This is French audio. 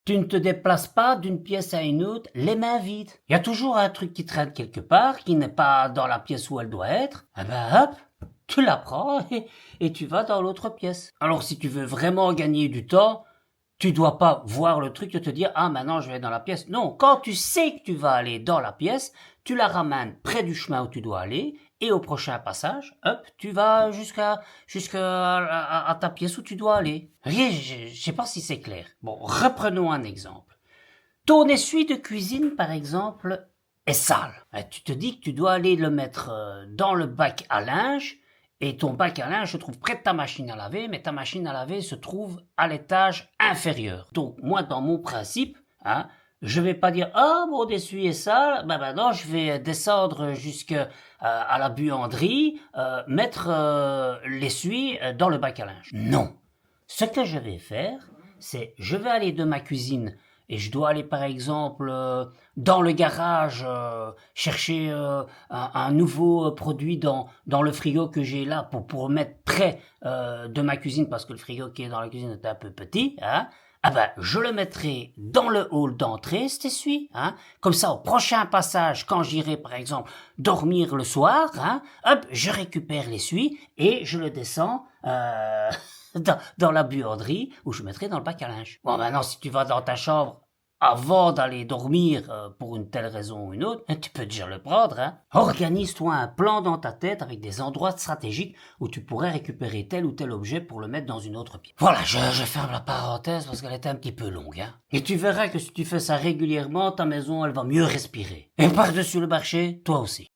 Tu ne te déplaces pas d'une pièce à une autre les mains vides. Il y a toujours un truc qui traîne quelque part, qui n'est pas dans la pièce où elle doit être. Eh ben hop, tu la prends et tu vas dans l'autre pièce. Alors si tu veux vraiment gagner du temps, tu dois pas voir le truc et te dire ah maintenant je vais dans la pièce. Non, quand tu sais que tu vas aller dans la pièce, tu la ramènes près du chemin où tu dois aller et au prochain passage, hop, tu vas jusqu'à à ta pièce où tu dois aller. Je sais pas si c'est clair. Bon, reprenons un exemple. Ton essuie de cuisine par exemple est sale. Tu te dis que tu dois aller le mettre dans le bac à linge et ton bac à linge se trouve près de ta machine à laver, mais ta machine à laver se trouve à l'étage inférieur. Donc moi, dans mon principe, je vais pas dire ah mon essuie est sale, ben non, je vais descendre jusqu'à à la buanderie, mettre l'essuie dans le bac à linge. Non. Ce que je vais faire, c'est je vais aller de ma cuisine et je dois aller par exemple dans le garage chercher un nouveau produit dans le frigo que j'ai là pour mettre près de ma cuisine parce que le frigo qui est dans la cuisine est un peu petit, ah ben, je le mettrai dans le hall d'entrée, cet essuie, Comme ça, au prochain passage, quand j'irai, par exemple, dormir le soir, hop, je récupère l'essuie et je le descends, dans la buanderie où je mettrai dans le bac à linge. Bon, maintenant, si tu vas dans ta chambre avant d'aller dormir pour une telle raison ou une autre, tu peux déjà le prendre. Organise-toi un plan dans ta tête avec des endroits stratégiques où tu pourrais récupérer tel ou tel objet pour le mettre dans une autre pièce. Voilà, je ferme la parenthèse parce qu'elle était un petit peu longue. Et tu verras que si tu fais ça régulièrement, ta maison, elle va mieux respirer. Et par-dessus le marché, toi aussi.